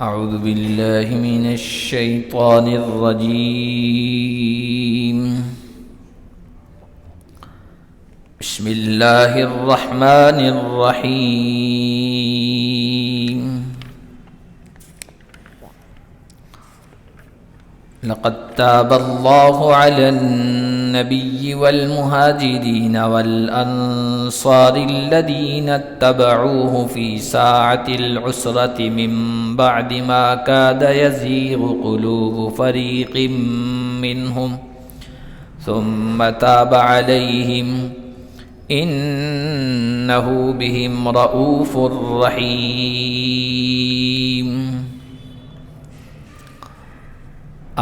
أعوذ بالله من الشيطان الرجيم. بسم الله الرحمن الرحيم. لقد تاب الله على النبي والمهاجرين والأنصار الذين اتبعوه في ساعة العسرة من بعد ما كاد يزيغ قلوب فريق منهم ثم تاب عليهم إنه بهم رؤوف رحيم.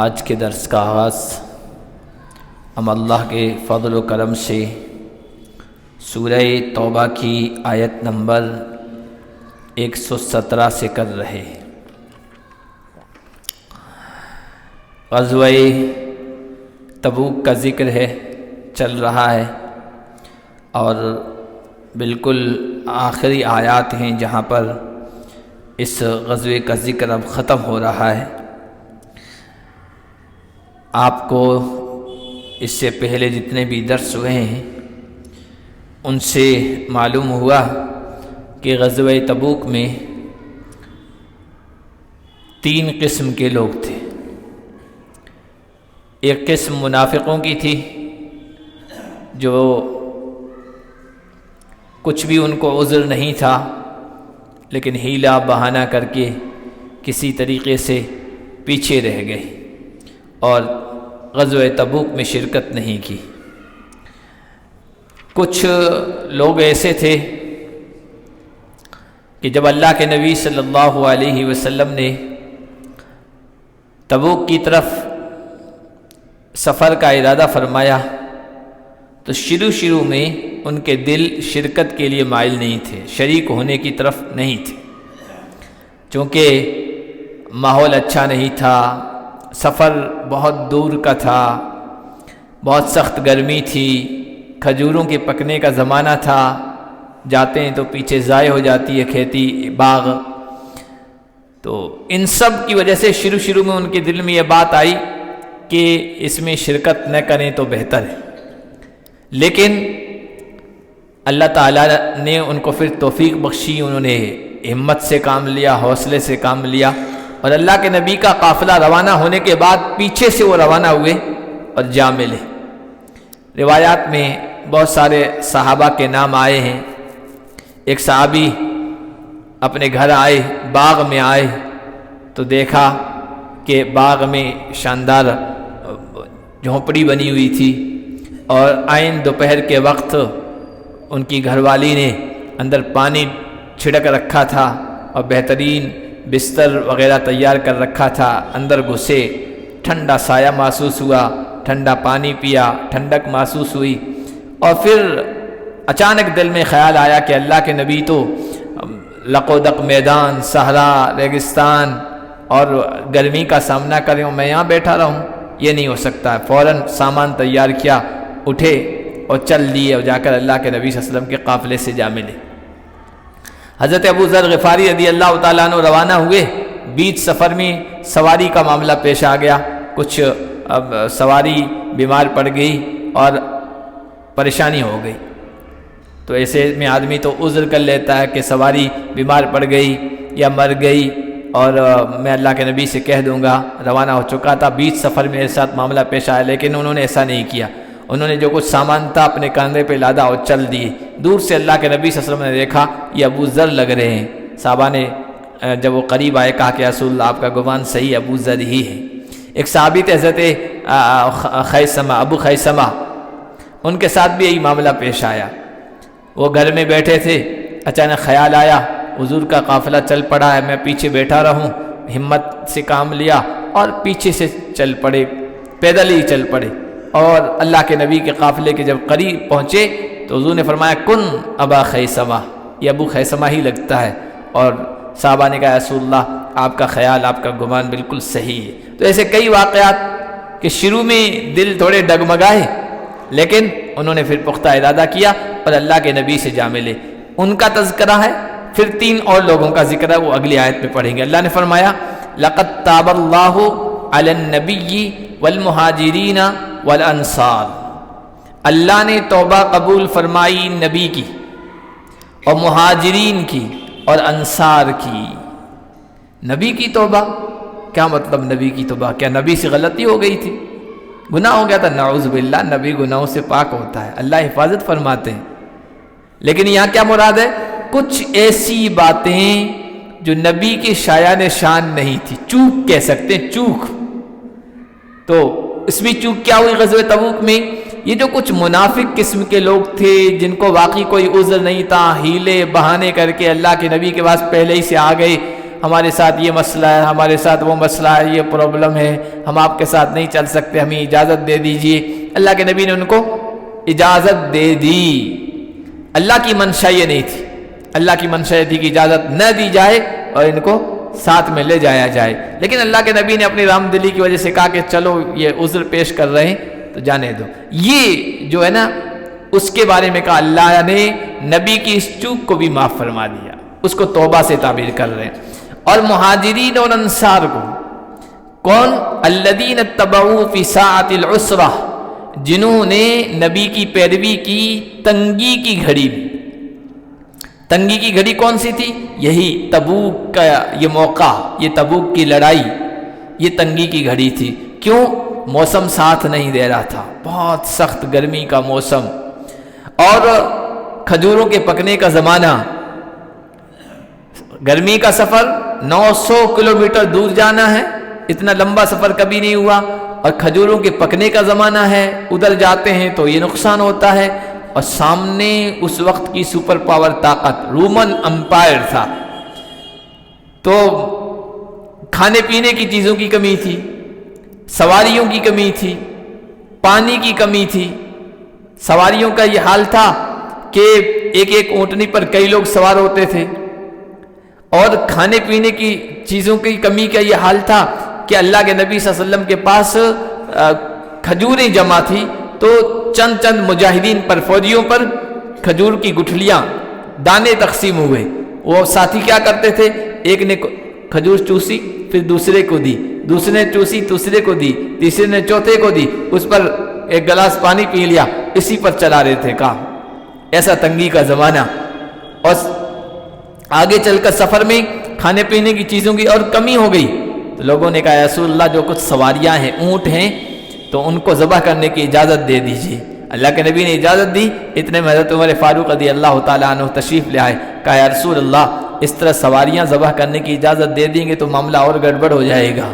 آج کے درس کا آغاز ہم اللہ کے فضل و کرم سے سورہ توبہ کی آیت نمبر 117 سے کر رہے ہیں. غزوہ تبوک کا ذکر ہے چل رہا ہے اور بالکل آخری آیات ہیں جہاں پر اس غزوے کا ذکر اب ختم ہو رہا ہے. آپ کو اس سے پہلے جتنے بھی درس ہوئے ہیں ان سے معلوم ہوا کہ غزوہ تبوک میں 3 قسم کے لوگ تھے. ایک قسم منافقوں کی تھی جو کچھ بھی ان کو عذر نہیں تھا لیکن حیلہ بہانہ کر کے کسی طریقے سے پیچھے رہ گئے اور غزوہ تبوک میں شرکت نہیں کی. کچھ لوگ ایسے تھے کہ جب اللہ کے نبی صلی اللہ علیہ وسلم نے تبوک کی طرف سفر کا ارادہ فرمایا تو شروع میں ان کے دل شرکت کے لیے مائل نہیں تھے، شریک ہونے کی طرف نہیں تھے، چونکہ ماحول اچھا نہیں تھا، سفر بہت دور کا تھا، بہت سخت گرمی تھی، کھجوروں کے پکنے کا زمانہ تھا، جاتے ہیں تو پیچھے ضائع ہو جاتی ہے کھیتی باغ. تو ان سب کی وجہ سے شروع میں ان کے دل میں یہ بات آئی کہ اس میں شرکت نہ کریں تو بہتر ہے. لیکن اللہ تعالیٰ نے ان کو پھر توفیق بخشی، انہوں نے ہمت سے کام لیا، حوصلے سے کام لیا اور اللہ کے نبی کا قافلہ روانہ ہونے کے بعد پیچھے سے وہ روانہ ہوئے اور جا ملے. روایات میں بہت سارے صحابہ کے نام آئے ہیں. ایک صحابی اپنے گھر آئے، باغ میں آئے تو دیکھا کہ باغ میں شاندار جھونپڑی بنی ہوئی تھی اور عین دوپہر کے وقت ان کی گھر والی نے اندر پانی چھڑک رکھا تھا اور بہترین بستر وغیرہ تیار کر رکھا تھا. اندر گھسے، ٹھنڈا سایہ محسوس ہوا، ٹھنڈا پانی پیا، ٹھنڈک محسوس ہوئی اور پھر اچانک دل میں خیال آیا کہ اللہ کے نبی تو لقودق میدان، صحرا، ریگستان اور گرمی کا سامنا کریں اور میں یہاں بیٹھا رہوں، یہ نہیں ہو سکتا. فوراً سامان تیار کیا، اٹھے اور چل دیے اور جا کر اللہ کے نبی صلی اللہ علیہ وسلم کے قافلے سے جا ملے. حضرت ابو ذر غفاری رضی اللہ تعالیٰ عنہ روانہ ہوئے. بیچ سفر میں سواری کا معاملہ پیش آ گیا، کچھ سواری بیمار پڑ گئی اور پریشانی ہو گئی. تو ایسے میں آدمی تو عذر کر لیتا ہے کہ سواری بیمار پڑ گئی یا مر گئی اور میں اللہ کے نبی سے کہہ دوں گا، روانہ ہو چکا تھا، بیچ سفر میں میرے ساتھ معاملہ پیش آیا. لیکن انہوں نے ایسا نہیں کیا، انہوں نے جو کچھ سامان تھا اپنے کاندھے پہ لادا اور چل دیے. دور سے اللہ کے نبی صلی اللہ علیہ وسلم نے دیکھا یہ ابو ذر لگ رہے ہیں. صحابہ نے جب وہ قریب آئے کہا کہ رسول اللہ آپ کا گمان صحیح، ابو ذر ہی ہے. ایک صحابی تھے حضرت ابو خیثمہ، ان کے ساتھ بھی یہی معاملہ پیش آیا. وہ گھر میں بیٹھے تھے، اچانک خیال آیا حضور کا قافلہ چل پڑا ہے، میں پیچھے بیٹھا رہوں. ہمت سے کام لیا اور پیچھے سے چل پڑے، پیدل ہی چل پڑے اور اللہ کے نبی کے قافلے کے جب قریب پہنچے تو حضور نے فرمایا کن ابا خیثمہ، یہ ابو خیثمہ ہی لگتا ہے. اور صحابہ نے کہا رسول اللہ آپ کا خیال، آپ کا گمان بالکل صحیح ہے. تو ایسے کئی واقعات کہ شروع میں دل تھوڑے ڈگمگائے لیکن انہوں نے پھر پختہ ارادہ کیا اور اللہ کے نبی سے جا ملے. ان کا تذکرہ ہے پھر 3 اور لوگوں کا ذکر ہے، وہ اگلی آیت میں پڑھیں گے۔ اللہ نے فرمایا لَقَدْ تَابَ اللَّهُ عَلَى النَّبِيِّ وَالْمُهَاجِرِينَ وَالْأَنصَارِ، اللہ نے توبہ قبول فرمائی نبی کی اور مہاجرین کی اور انصار کی۔ نبی کی توبہ، کیا مطلب نبی کی توبہ؟ کیا نبی سے غلطی ہو گئی تھی، گناہ ہو گیا تھا؟ نعوذ باللہ، نبی گناہوں سے پاک ہوتا ہے، اللہ حفاظت فرماتے ہیں۔ لیکن یہاں کیا مراد ہے؟ کچھ ایسی باتیں جو نبی کے شایان شان نہیں تھی، چوک کہہ سکتے ہیں، چوک۔ تو اس میں چوک کیا ہوئی غزوہ تبوک میں؟ یہ جو کچھ منافق قسم کے لوگ تھے جن کو واقعی کوئی عذر نہیں تھا، ہیلے بہانے کر کے اللہ کے نبی کے پاس پہلے ہی سے آ گئے، ہمارے ساتھ یہ مسئلہ ہے، ہمارے ساتھ وہ مسئلہ ہے، یہ پرابلم ہے، ہم آپ کے ساتھ نہیں چل سکتے، ہمیں اجازت دے دیجئے۔ اللہ کے نبی نے ان کو اجازت دے دی۔ اللہ کی منشا یہ نہیں تھی، اللہ کی منشا یہ تھی کہ اجازت نہ دی جائے اور ان کو ساتھ میں لے جایا جائے، لیکن اللہ کے نبی نے اپنی رحم دلی کی وجہ سے کہا کہ چلو یہ عذر پیش کر رہے ہیں تو جانے دو۔ یہ جو ہے نا، اس کے بارے میں کہا اللہ نے نبی کی اس چوک کو بھی معاف فرما دیا، اس کو توبہ سے تعبیر کر رہے ہیں۔ اور مہاجرین اور انصار کو کون؟ الذین اتبعوا فی ساعۃ العسرہ، جنہوں نے نبی کی پیروی کی تنگی کی گھڑی میں۔ تنگی کی گھڑی کون سی تھی؟ یہی تبوک کا یہ موقع، یہ تبوک کی لڑائی، یہ تنگی کی گھڑی تھی۔ کیوں؟ موسم ساتھ نہیں دے رہا تھا، بہت سخت گرمی کا موسم، اور کھجوروں کے پکنے کا زمانہ۔ گرمی کا سفر 900 کلومیٹر دور جانا ہے، اتنا لمبا سفر کبھی نہیں ہوا، اور کھجوروں کے پکنے کا زمانہ ہے، ادھر جاتے ہیں تو یہ نقصان ہوتا ہے۔ اور سامنے اس وقت کی سپر پاور طاقت رومن امپائر تھا، تو کھانے پینے کی چیزوں کی کمی تھی، سواریوں کی کمی تھی، پانی کی کمی تھی۔ سواریوں کا یہ حال تھا کہ ایک ایک اونٹنی پر کئی لوگ سوار ہوتے تھے، اور کھانے پینے کی چیزوں کی کمی کا یہ حال تھا کہ اللہ کے نبی صلی اللہ علیہ وسلم کے پاس کھجوریں جمع تھی، تو چند مجاہدین پر، فوجیوں پر کھجور کی گٹھلیاں، دانے تقسیم ہوئے۔ وہ ساتھی کیا کرتے تھے؟ ایک نے کھجور چوسی، پھر دوسرے کو دی، دوسرے نے چوسی دوسرے کو دی، تیسرے نے چوتھے کو دی، اس پر ایک گلاس پانی پی لیا، اسی پر چلا رہے تھے کام۔ ایسا تنگی کا زمانہ، اور آگے چل کر سفر میں کھانے پینے کی چیزوں کی اور کمی ہو گئی، تو لوگوں نے کہا یا رسول اللہ جو کچھ سواریاں ہیں، اونٹ ہیں، تو ان کو ذبح کرنے کی اجازت دے دیجیے۔ اللہ کے نبی نے اجازت دی۔ اتنے میں حضرت عمر فاروق رضی اللہ تعالیٰ عنہ تشریف لے آئے، کہا یا رسول اللہ اس طرح سواریاں ذبح کرنے کی اجازت دے دیں گے تو معاملہ اور گڑبڑ ہو جائے گا،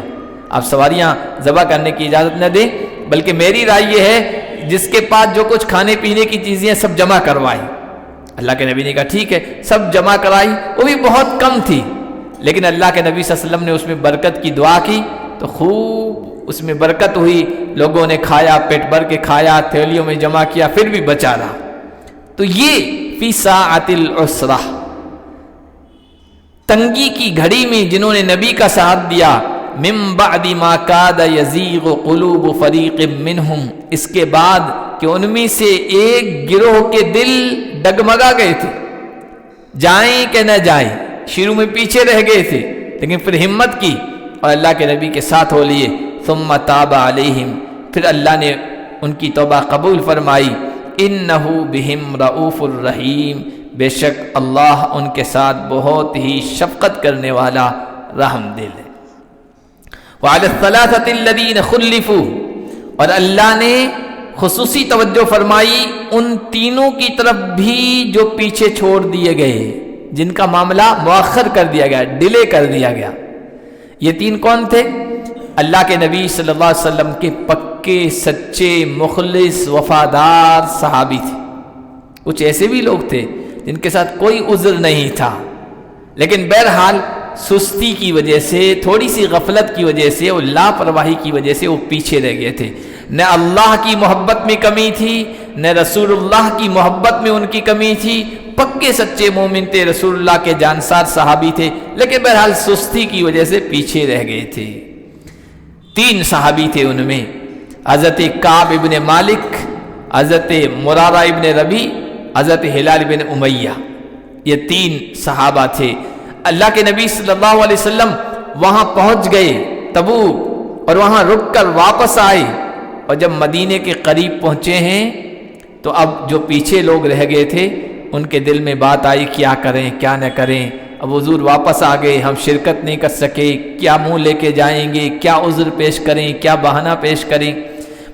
آپ سواریاں ذبح کرنے کی اجازت نہ دیں، بلکہ میری رائے یہ ہے جس کے پاس جو کچھ کھانے پینے کی چیزیں سب جمع کروائیں۔ اللہ کے نبی نے کہا ٹھیک ہے، سب جمع کرائی، وہ بھی بہت کم تھی، لیکن اللہ کے نبی صلی اللہ علیہ وسلم نے اس میں برکت کی دعا کی تو خوب اس میں برکت ہوئی، لوگوں نے کھایا، پیٹ بھر کے کھایا، تھیلیوں میں جمع کیا، پھر بھی بچا رہا۔ تو یہ فی ساعۃ العسرہ، تنگی کی گھڑی میں جنہوں نے نبی کا ساتھ دیا، من بعد ما کاد یزیغ قلوب فریق منہم، اس کے بعد کہ ان میں سے ایک گروہ کے دل ڈگمگا گئے تھے، جائیں کہ نہ جائیں، شروع میں پیچھے رہ گئے تھے لیکن پھر ہمت کی اور اللہ کے نبی کے ساتھ ہو لیے۔ ثم تاب علیہم، پھر اللہ نے ان کی توبہ قبول فرمائی۔ انہ بہم رؤوف الرحیم، بے شک اللہ ان کے ساتھ بہت ہی شفقت کرنے والا رحم دل ہے۔ وعلی الثلاثۃ الذین خلفوا، اور اللہ نے خصوصی توجہ فرمائی ان تینوں کی طرف بھی جو پیچھے چھوڑ دیے گئے، جن کا معاملہ مؤخر کر دیا گیا، ڈیلے کر دیا گیا۔ یہ تین کون تھے؟ اللہ کے نبی صلی اللہ علیہ وسلم کے پکے سچے مخلص وفادار صحابی تھے۔ کچھ ایسے بھی لوگ تھے جن کے ساتھ کوئی عذر نہیں تھا، لیکن بہرحال سستی کی وجہ سے، تھوڑی سی غفلت کی وجہ سے اور لاپرواہی کی وجہ سے وہ پیچھے رہ گئے تھے۔ نہ اللہ کی محبت میں کمی تھی، نہ رسول اللہ کی محبت میں ان کی کمی تھی، پکے سچے مومن تھے، رسول اللہ کے جانسار صحابی تھے، لیکن بہرحال سستی کی وجہ سے پیچھے رہ گئے تھے۔ تین صحابی تھے ان میں، حضرت کعب ابن مالک، حضرت مرارہ ابن ربی، حضرت ہلال ابن امیہ۔ یہ 3 صحابہ تھے۔ اللہ کے نبی صلی اللہ علیہ وسلم وہاں پہنچ گئے تبوک، اور وہاں رک کر واپس آئے، اور جب مدینے کے قریب پہنچے ہیں تو اب جو پیچھے لوگ رہ گئے تھے ان کے دل میں بات آئی کیا کریں کیا نہ کریں۔ اب حضور واپس آ گئے، ہم شرکت نہیں کر سکے، کیا منہ لے کے جائیں گے، کیا عذر پیش کریں، کیا بہانہ پیش کریں۔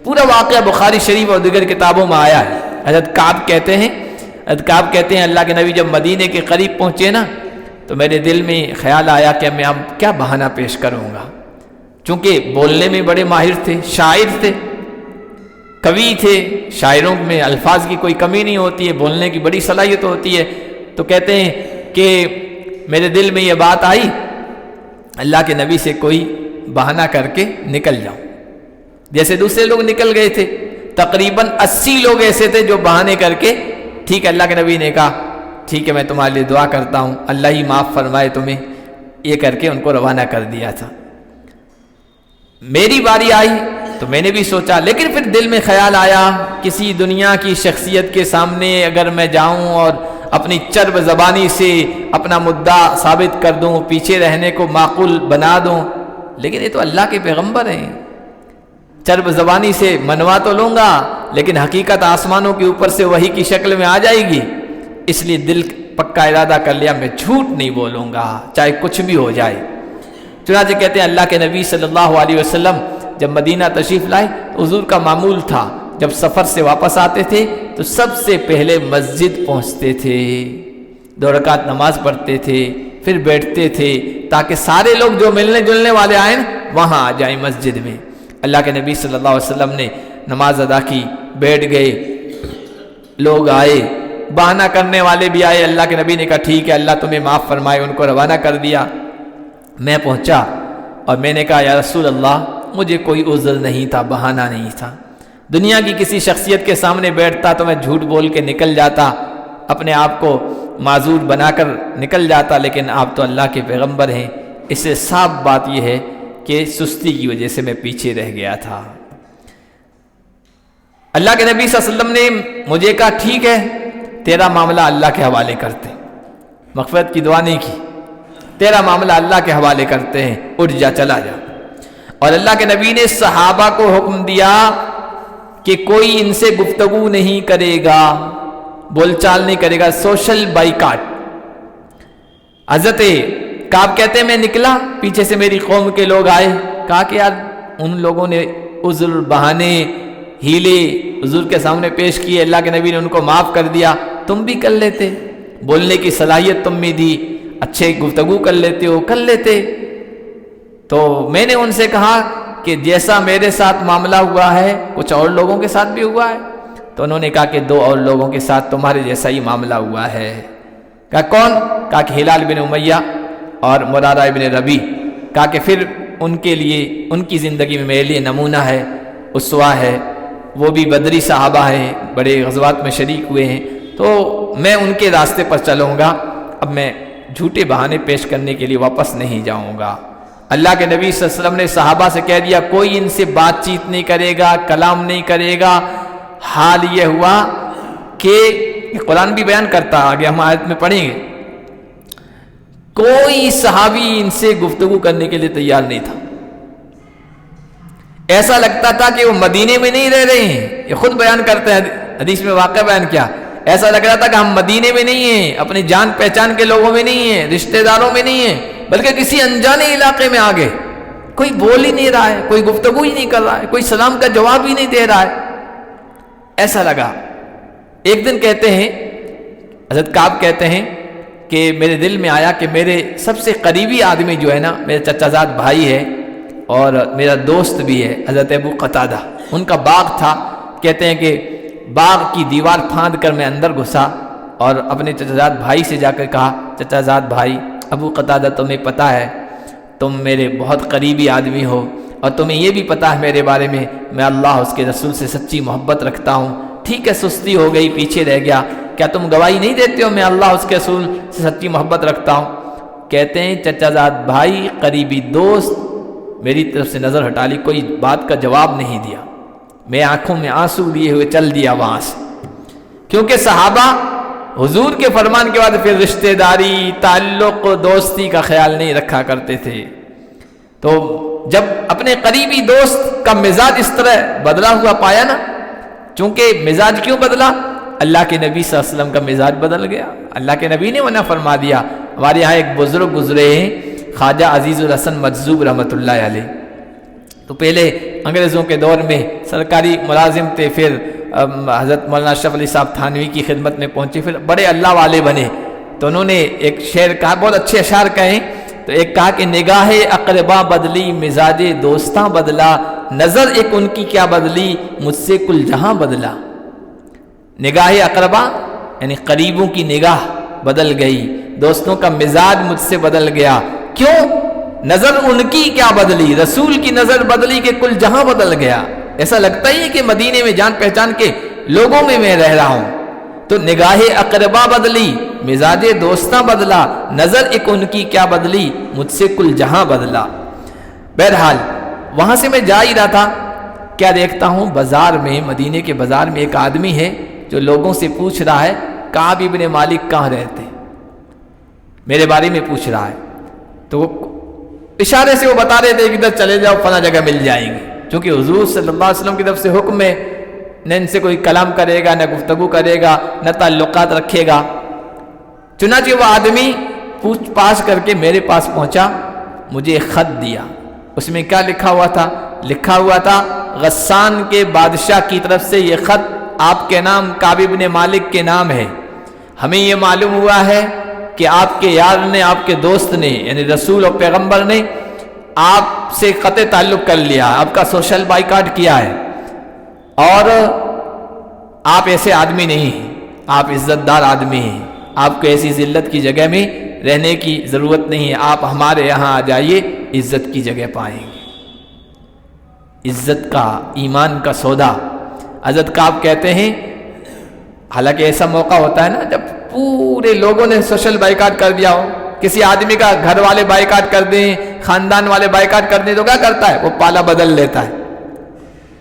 پورا واقعہ بخاری شریف اور دیگر کتابوں میں آیا ہے۔ حضرت کعب کہتے ہیں اللہ کے نبی جب مدینے کے قریب پہنچے نا تو میرے دل میں خیال آیا کہ میں اب کیا بہانہ پیش کروں گا، چونکہ بولنے میں بڑے ماہر تھے، شاعر تھے، کوی تھے، شاعروں میں الفاظ کی کوئی کمی نہیں ہوتی ہے، بولنے کی بڑی صلاحیت ہوتی ہے۔ تو کہتے ہیں کہ میرے دل میں یہ بات آئی اللہ کے نبی سے کوئی بہانہ کر کے نکل جاؤں، جیسے دوسرے لوگ نکل گئے تھے۔ تقریباً 80 لوگ ایسے تھے جو بہانے کر کے ٹھیک ہے، اللہ کے نبی نے کہا ٹھیک ہے میں تمہارے لیے دعا کرتا ہوں، اللہ ہی معاف فرمائے تمہیں، یہ کر کے ان کو روانہ کر دیا تھا۔ میری باری آئی تو میں نے بھی سوچا، لیکن پھر دل میں خیال آیا کسی دنیا کی شخصیت کے سامنے اگر میں جاؤں اور اپنی چرب زبانی سے اپنا مدعا ثابت کر دوں، پیچھے رہنے کو معقول بنا دوں، لیکن یہ تو اللہ کے پیغمبر ہیں، چرب زبانی سے منوا تو لوں گا لیکن حقیقت آسمانوں کے اوپر سے وحی کی شکل میں آ جائے گی، اس لیے دل پکا ارادہ کر لیا میں جھوٹ نہیں بولوں گا چاہے کچھ بھی ہو جائے۔ چنانچہ کہتے ہیں اللہ کے نبی صلی اللہ علیہ وسلم جب مدینہ تشریف لائے تو حضور کا معمول تھا جب سفر سے واپس آتے تھے تو سب سے پہلے مسجد پہنچتے تھے، 2 رکعت نماز پڑھتے تھے، پھر بیٹھتے تھے تاکہ سارے لوگ جو ملنے جلنے والے آئیں وہاں آ جائیں مسجد میں۔ اللہ کے نبی صلی اللہ علیہ وسلم نے نماز ادا کی، بیٹھ گئے، لوگ آئے، بہانہ کرنے والے بھی آئے، اللہ کے نبی نے کہا ٹھیک ہے اللہ تمہیں معاف فرمائے، ان کو روانہ کر دیا۔ میں پہنچا اور میں نے کہا یا رسول اللہ مجھے کوئی عذر نہیں تھا، بہانہ نہیں تھا، دنیا کی کسی شخصیت کے سامنے بیٹھتا تو میں جھوٹ بول کے نکل جاتا، اپنے آپ کو معذور بنا کر نکل جاتا، لیکن آپ تو اللہ کے پیغمبر ہیں۔ اس سے صاف بات یہ ہے کہ سستی کی وجہ سے میں پیچھے رہ گیا تھا۔ اللہ کے نبی صلی اللہ علیہ وسلم نے مجھے کہا ٹھیک ہے تیرا معاملہ اللہ کے حوالے کرتے، مغفرت کی دعا نہیں کی، تیرا معاملہ اللہ کے حوالے کرتے ہیں، اٹھ جا چلا جا۔ اور اللہ کے نبی نے صحابہ کو حکم دیا کہ کوئی ان سے گفتگو نہیں کرے گا، بول چال نہیں کرے گا، سوشل بائیکاٹ۔ حضرت کعب کہتے ہیں میں نکلا، پیچھے سے میری قوم کے لوگ آئے، کہا کہ یار ان لوگوں نے عذر بہانے ہیلے حضور کے سامنے پیش کیے، اللہ کے نبی نے ان کو معاف کر دیا، تم بھی کر لیتے، بولنے کی صلاحیت تم میں دی، اچھے گفتگو کر لیتے ہو، کر لیتے۔ تو میں نے ان سے کہا کہ جیسا میرے ساتھ معاملہ ہوا ہے کچھ اور لوگوں کے ساتھ بھی ہوا ہے، تو انہوں نے کہا کہ 2 اور لوگوں کے ساتھ تمہارے جیسا ہی معاملہ ہوا ہے۔ کہا کون؟ کہا کہ ہلال بن امیہ اور مرارہ بن ربیع۔ کہا کہ پھر ان کے لیے ان کی زندگی میں میرے لیے نمونہ ہے، اسوہ ہے، وہ بھی بدری صحابہ ہیں، بڑے غزوات میں شریک ہوئے ہیں، تو میں ان کے راستے پر چلوں گا، اب میں جھوٹے بہانے پیش کرنے کے لیے واپس نہیں جاؤں گا۔ اللہ کے نبی صلی اللہ علیہ وسلم نے صحابہ سے کہہ دیا کوئی ان سے بات چیت نہیں کرے گا، کلام نہیں کرے گا۔ حال یہ ہوا کہ قرآن بھی بیان کرتا، آگے ہم آیت میں پڑھیں گے، کوئی صحابی ان سے گفتگو کرنے کے لیے تیار نہیں تھا، ایسا لگتا تھا کہ وہ مدینے میں نہیں رہ رہے ہیں، یہ خود بیان کرتے ہیں، حدیث میں واقعہ بیان کیا، ایسا لگ رہا تھا کہ ہم مدینے میں نہیں ہیں، اپنی جان پہچان کے لوگوں میں نہیں ہیں، رشتہ داروں میں نہیں ہیں، بلکہ کسی انجانے علاقے میں آگے، کوئی بول ہی نہیں رہا ہے، کوئی گفتگو ہی نہیں کر رہا ہے، کوئی سلام کا جواب ہی نہیں دے رہا ہے، ایسا لگا۔ ایک دن کہتے ہیں حضرت کعب کہتے ہیں کہ میرے دل میں آیا کہ میرے سب سے قریبی آدمی جو ہے نا، میرے چچا زاد بھائی ہے اور میرا دوست بھی ہے حضرت ابو قتادہ، ان کا باغ تھا، کہتے ہیں کہ باغ کی دیوار پھاند کر میں اندر گھسا اور اپنے چچا زاد بھائی سے جا کر کہا چچا زاد بھائی ابو قتادہ تمہیں پتہ ہے تم میرے بہت قریبی آدمی ہو اور تمہیں یہ بھی پتہ ہے میرے بارے میں اللہ اس کے رسول سے سچی محبت رکھتا ہوں، ٹھیک ہے سستی ہو گئی پیچھے رہ گیا، کیا تم گواہی نہیں دیتے ہو میں اللہ اس کے رسول سے سچی محبت رکھتا ہوں؟ کہتے ہیں چچا زاد بھائی قریبی دوست میری طرف سے نظر ہٹا لی، کوئی بات کا جواب نہیں دیا، میں آنکھوں میں آنسو لیے ہوئے چل دیا وہاں سے، کیونکہ صحابہ حضور کے فرمان کے بعد پھر رشتہ داری، تعلق، دوستی کا خیال نہیں رکھا کرتے تھے۔ تو جب اپنے قریبی دوست کا مزاج اس طرح بدلا ہوا پایا نا، چونکہ مزاج کیوں بدلا؟ اللہ کے نبی صلی اللہ علیہ وسلم کا مزاج بدل گیا، اللہ کے نبی نے منع فرما دیا۔ ہمارے یہاں ایک بزرگ گزرے ہیں خواجہ عزیز الحسن مجذوب رحمۃ اللہ علیہ، تو پہلے انگریزوں کے دور میں سرکاری ملازم تھے، پھر حضرت مولانا اشرف علی صاحب تھانوی کی خدمت میں پہنچے، پھر بڑے اللہ والے بنے۔ تو انہوں نے ایک شعر کہا، بہت اچھے اشعار کہیں، تو ایک کہا کہ نگاہ اقربا بدلی مزاج دوستاں بدلا، نظر ایک ان کی کیا بدلی مجھ سے کل جہاں بدلا۔ نگاہ اقربا یعنی قریبوں کی نگاہ بدل گئی، دوستوں کا مزاج مجھ سے بدل گیا۔ کیوں؟ نظر ان کی کیا بدلی، رسول کی نظر بدلی کہ کل جہاں بدل گیا۔ ایسا لگتا ہی ہے کہ مدینے میں جان پہچان کے لوگوں میں رہ رہا ہوں۔ تو نگاہ اقربا بدلی مزاج دوستاں بدلا، نظر ایک ان کی کیا بدلی مجھ سے کل جہاں بدلا۔ بہرحال وہاں سے میں جا ہی رہا تھا، کیا دیکھتا ہوں بازار میں، مدینے کے بازار میں ایک آدمی ہے جو لوگوں سے پوچھ رہا ہے کعب ابن مالک کہاں رہتے، میرے بارے میں پوچھ رہا ہے۔ تو اشارے سے وہ بتا رہے تھے کہ ادھر چلے جاؤ، فلاں جگہ مل جائیں گے، چونکہ حضور صلی اللہ علیہ وسلم کی طرف سے حکم ہے، نہ ان سے کوئی کلام کرے گا، نہ گفتگو کرے گا، نہ تعلقات رکھے گا۔ چنانچہ وہ آدمی پوچھ پاچھ کر کے میرے پاس پہنچا، مجھے ایک خط دیا۔ اس میں کیا لکھا ہوا تھا؟ لکھا ہوا تھا غسان کے بادشاہ کی طرف سے یہ خط آپ کے نام کعب ابن مالک کے نام ہے، ہمیں یہ معلوم ہوا ہے کہ آپ کے یار نے، آپ کے دوست نے، یعنی رسول اور پیغمبر نے آپ سے قطع تعلق کر لیا، آپ کا سوشل بائیکاٹ کیا ہے، اور آپ ایسے آدمی نہیں ہیں، آپ عزت دار آدمی ہیں، آپ کو ایسی ذلت کی جگہ میں رہنے کی ضرورت نہیں ہے، آپ ہمارے یہاں آ جائیے، عزت کی جگہ پائیں گے۔ عزت کا، ایمان کا سودا۔ حضرت کعب کہتے ہیں، حالانکہ ایسا موقع ہوتا ہے نا جب پورے لوگوں نے سوشل بائیکاٹ کر دیا ہو، کسی آدمی کا گھر والے بائیکاٹ کر دیں، خاندان والے بائیکاٹ کر دیں، تو کیا کرتا ہے؟ وہ پالا بدل لیتا ہے،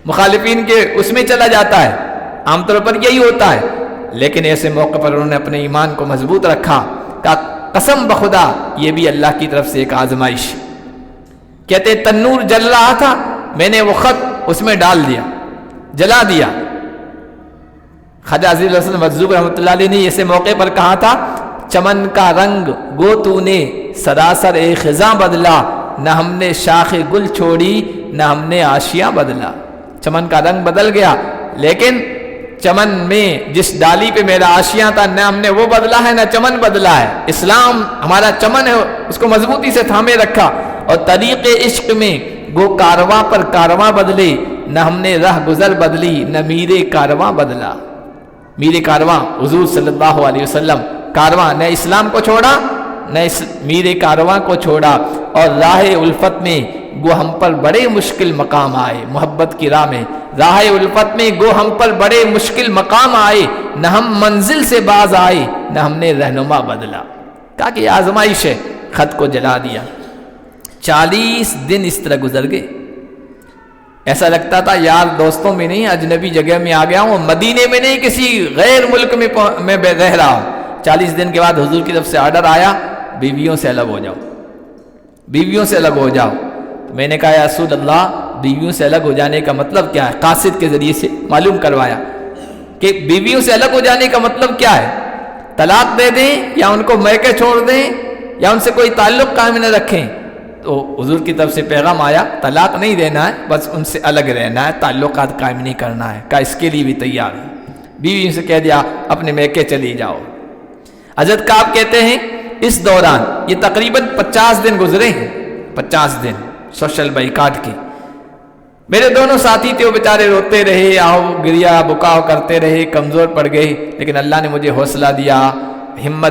مخالفین کے اس میں چلا جاتا ہے، عام طور پر یہی ہوتا ہے۔ لیکن ایسے موقع پر انہوں نے اپنے ایمان کو مضبوط رکھا، کہا قسم بخدا یہ بھی اللہ کی طرف سے ایک آزمائش۔ کہتے تنور جل رہا تھا، میں نے وہ خط اس میں ڈال دیا، جلا دیا۔ خواجہ عزیز الحسن مجذوب رحمۃ اللہ علیہ نے ایسے موقع پر کہا تھا، چمن کا رنگ گو تو نے سراسر اے خزاں بدلا، نہ ہم نے شاخ گل چھوڑی، نہ ہم نے آشیاں بدلا۔ چمن کا رنگ بدل گیا، لیکن چمن میں جس ڈالی پہ میرا آشیاں تھا، نہ ہم نے وہ بدلا ہے، نہ چمن بدلا ہے۔ اسلام ہمارا چمن ہے، اس کو مضبوطی سے تھامے رکھا، اور طریق عشق میں گو کارواں پر کارواں بدلے، نہ ہم نے راہ گزر بدلی، نہ میرے کارواں بدلا۔ میرے کارواں حضور صلی اللہ علیہ وسلم، کارواں نہ اسلام کو چھوڑا، نہ میرے کارواں کو چھوڑا، اور راہ الفت میں گو ہم پر بڑے مشکل مقام آئے۔ محبت کی راہ میں، راہ الفت میں گو ہم پر بڑے مشکل مقام آئے، نہ ہم منزل سے باز آئے، نہ ہم نے رہنما بدلا۔ کہا کہ یہ آزمائش ہے، خط کو جلا دیا۔ 40 دن اس طرح گزر گئے، ایسا لگتا تھا یار دوستوں میں نہیں، اجنبی جگہ میں آ گیا ہوں، مدینے میں نہیں، کسی غیر ملک میں رہ رہا ہوں۔ 40 دن کے بعد حضور کی طرف سے آرڈر آیا، بیویوں سے الگ ہو جاؤ، بیویوں سے الگ ہو جاؤ۔ تو میں نے کہا یا رسول اللہ، بیویوں سے الگ ہو جانے کا مطلب کیا ہے؟ قاصد کے ذریعے سے معلوم کروایا کہ بیویوں سے الگ ہو جانے کا مطلب کیا ہے، طلاق دے دیں، یا ان کو میکے چھوڑ دیں، یا ان سے کوئی تعلق قائم نہ رکھیں۔ تو حضور کی طرف سے پیغام آیا، طلاق نہیں دینا ہے، بس ان سے الگ رہنا ہے، تعلقات قائم نہیں کرنا ہے۔ کہا اس کے لیے بھی تیار ہے۔ بیوی سے کہہ دیا اپنے میکے چلی جاؤ۔ حضرت کعب کہتے ہیں اس دوران یہ تقریباً 50 دن گزرے ہیں، 50 دن سوشل بائیکاٹ کی۔ میرے دونوں ساتھی تھے، وہ بیچارے روتے رہے، آؤ گریا بکاؤ کرتے رہے، کمزور پڑ گئے، لیکن اللہ نے مجھے حوصلہ دیا، ہمت